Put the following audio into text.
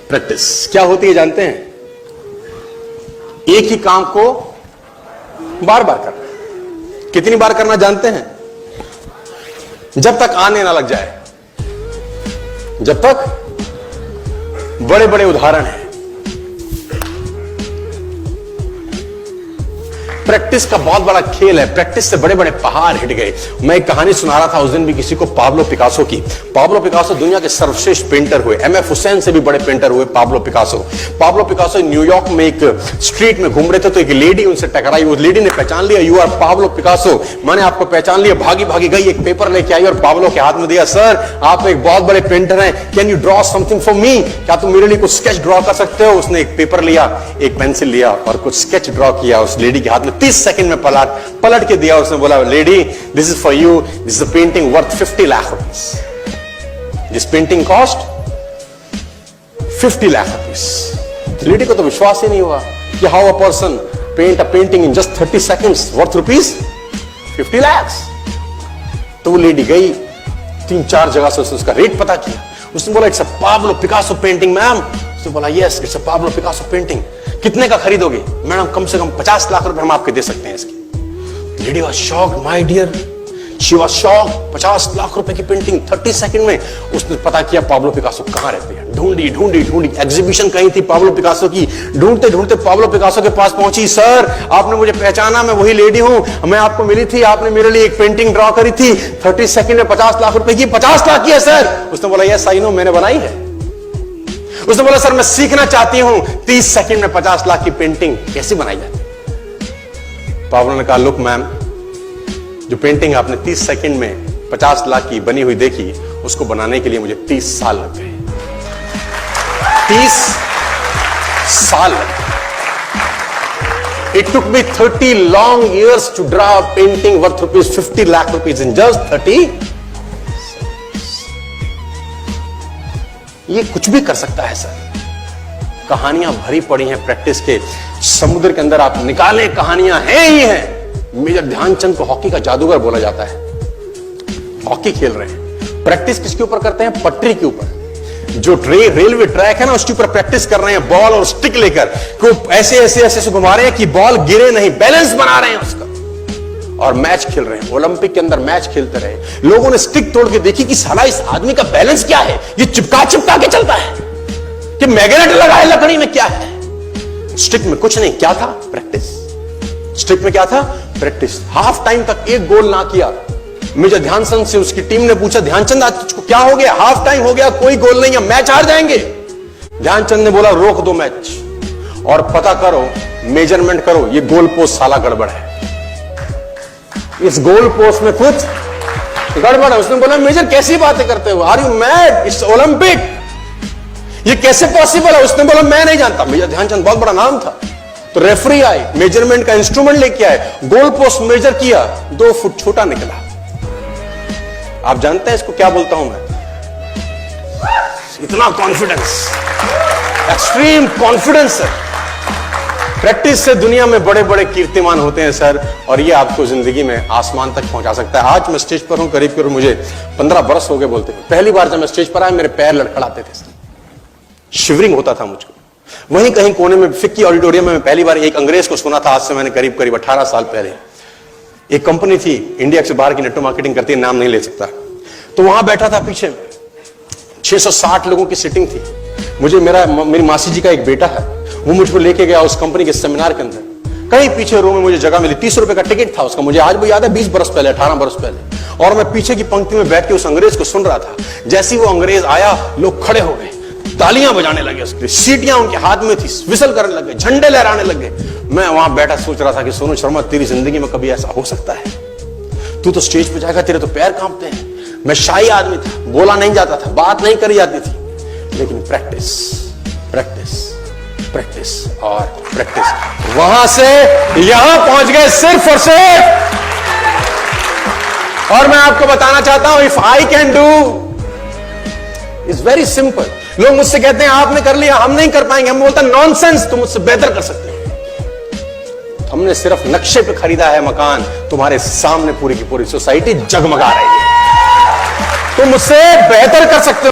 Practice क्या होती है जानते हैं? एक ही काम को बार बार करना। कितनी बार करना जानते हैं? जब तक आने ना लग जाए। जब तक बड़े बड़े उदाहरण हैं। प्रैक्टिस का बहुत बड़ा खेल है। प्रैक्टिस से बड़े बड़े पहाड़ हिट गए। मैं एक कहानी सुना रहा था उस दिन भी किसी को, पाब्लो पिकासो की। पाब्लो पिकासो दुनिया के सर्वश्रेष्ठ पेंटर हुए। एमएफ हुसैन से भी बड़े पेंटर हुए Pablo Picasso. Pablo Picasso New York में एक स्ट्रीट में घूम रहे थे तो एक लेडी उनसे टकराई। उस लेडी ने पहचान लिया, यू आर पाब्लो पिकासो, मैंने आपको पहचान लिया। भागी भागी गई, एक पेपर लेके आई और पाब्लो के हाथ में दिया। सर आप एक बहुत बड़े पेंटर हैं, can you draw something for me? क्या तुम मेरे लिए कुछ स्केच ड्रॉ कर सकते हो? उसने एक पेपर लिया, एक पेंसिल लिया और कुछ स्केच ड्रॉ किया। उस लेडी के हाथ में 30 सेकंड में पलट के दिया। उसने बोला, lady this is for you, this is a painting worth 50 lakh rupees. This painting cost 50 lakh rupees. Lady को तो विश्वास ही नहीं हुआ कि how a person paint a painting in just 30 seconds worth rupees 50 lakh. तो वो लेडी गई, 3-4 जगह से उसका रेट पता किया। उसने बोला, it's a Pablo Picasso painting ma'am. उसने बोला, yes it's a Pablo Picasso painting. कितने का खरीदोगे? मैडम कम से कम 50 लाख रुपए हम आपके दे सकते हैं इसकी। Lady was shocked, my dear, she was shocked. 50 lakh रुपए की पेंटिंग 30 सेकंड में। उसने पता किया पाब्लो पिकासो कहां रहते हैं। ढूंढी ढूंढी ढूंढी, एग्जीबिशन कहीं थी पाब्लो पिकासो की। ढूंढते ढूंढते पाब्लो पिकासो के पास पहुंची। सर आपने मुझे पहचाना, मैं वही लेडी हूं, मैं आपको मिली थी, आपने मेरे लिए एक पेंटिंग ड्रॉ करी थी 30 सेकंड में 50 लाख रुपए की। 50 लाख की है सर? उसने बोला, यस आई नो, मैंने बनाई है। उसने बोला, सर मैं सीखना चाहती हूं 30 सेकंड में 50 लाख की पेंटिंग कैसे बनाई जाती। पाब्लो ने कहा, लुक मैम, जो पेंटिंग आपने 30 सेकंड में 50 लाख की बनी हुई देखी, उसको बनाने के लिए मुझे 30 साल लग गए। 30 साल लग गए। It took me 30 long years to draw a painting worth rupees 50 lakh rupees in just 30। ये कुछ भी कर सकता है सर। कहानियां भरी पड़ी हैं प्रैक्टिस के समुद्र के अंदर। आप निकाले, कहानियां हैं ही हैं। मेजर ध्यानचंद को हॉकी का जादूगर बोला जाता है। हॉकी खेल रहे हैं, प्रैक्टिस किसके ऊपर करते हैं? पटरी के ऊपर। जो रेलवे ट्रैक है ना, उसके ऊपर प्रैक्टिस कर रहे हैं। बॉल और स्टिक लेकर को ऐसे ऐसे ऐसे घुमा रहे हैं कि बॉल गिरे नहीं, बैलेंस बना रहे हैं उसका। और मैच खेल रहे हैं। ओलंपिक के अंदर मैच खेलते रहे। लोगों ने स्टिक तोड़ के देखी कि साला इस आदमी का बैलेंस क्या है, ये चिपका चिपका के चलता है कि मैग्नेट लगा है लकड़ी में, क्या है? स्टिक में कुछ नहीं, क्या था? प्रैक्टिस। स्टिक में क्या था? प्रैक्टिस। हाफ टाइम तक एक गोल ना किया। मेजर ध्यानचंद से उसकी टीम ने पूछा, ध्यानचंद आज तुझको क्या हो गया? हाफ टाइम हो गया, कोई गोल नहीं है, मैच हार जाएंगे। ध्यानचंद ने बोला, रोक दो मैच और पता करो, मेजरमेंट करो, ये गोल पोस्ट साला गड़बड़ है, इस गोल पोस्ट में कुछ गड़बड़ है। उसने बोला, मेजर कैसी बातें करते हो? Are you mad? It's Olympic, ये कैसे पॉसिबल है? उसने बोला, मैं नहीं जानता। मेजर ध्यानचंद बहुत बड़ा नाम था। तो रेफरी आए, मेजरमेंट का इंस्ट्रूमेंट लेके आए, गोल पोस्ट मेजर किया, 2 फुट छोटा निकला। आप जानते हैं इसको क्या बोलता हूं मैं? इतना कॉन्फिडेंस, एक्सट्रीम कॉन्फिडेंस है। प्रैक्टिस से दुनिया में बड़े बड़े कीर्तिमान होते हैं सर, और ये आपको जिंदगी में आसमान तक पहुंचा सकता है। आज मैं स्टेज पर हूं, करीब करीब मुझे 15 बरस हो गए बोलते हैं। पहली बार जब मैं स्टेज पर आया, मेरे पैर लड़खड़ाते थे सर, शिवरिंग होता था मुझको। वहीं कहीं कोने में फिक्की ऑडिटोरियम में मैं पहली बार एक अंग्रेज को सुना था। आज से मैंने करीब करीब 18 साल पहले। एक कंपनी थी इंडिया से बाहर की, नेटवर्क मार्केटिंग करती है, नाम नहीं ले सकता। तो वहां बैठा था पीछे में, 660 लोगों की सीटिंग थी। मुझे मेरी मासी जी का एक बेटा है, वो मुझको लेके गया उस कंपनी के सेमिनार के अंदर। कहीं पीछे रो में मुझे जगह मिली, 30 रुपए का टिकट था उसका। मुझे आज भी याद है, 20 बरस पहले, 18 बरस पहले। और मैं पीछे की पंक्ति में बैठ के उस अंग्रेज को सुन रहा था। जैसे ही वो अंग्रेज आया, लोग खड़े हो गए, तालियां बजाने लगे, उसकी सीटियां उनके हाथ में थी, विसल करने लगे, झंडे लहराने लगे। मैं वहां बैठा सोच रहा था कि सोनू शर्मा, तेरी जिंदगी में कभी ऐसा हो सकता है? तू तो स्टेज पे जाएगा, तेरे तो पैर कांपते हैं। मैं शाही आदमी था, बोला नहीं जाता था, बात नहीं करी जाती थी, लेकिन प्रैक्टिस प्रैक्टिस प्रैक्टिस और प्रैक्टिस, वहां से यहां पहुंच गए सिर्फ और सिर्फ। और मैं आपको बताना चाहता हूं, if I can do, it's very simple. लोग मुझसे कहते हैं आपने कर लिया, हम नहीं कर पाएंगे। हम बोलते हैं नॉनसेंस, तुम मुझसे बेहतर कर सकते हैं। हमने सिर्फ नक्शे पे खरीदा है मकान, तुम्हारे सामने पूरी की पूरी सोसाइटी जगमगा रही है। तुम मुझसे बेहतर कर सकते हो।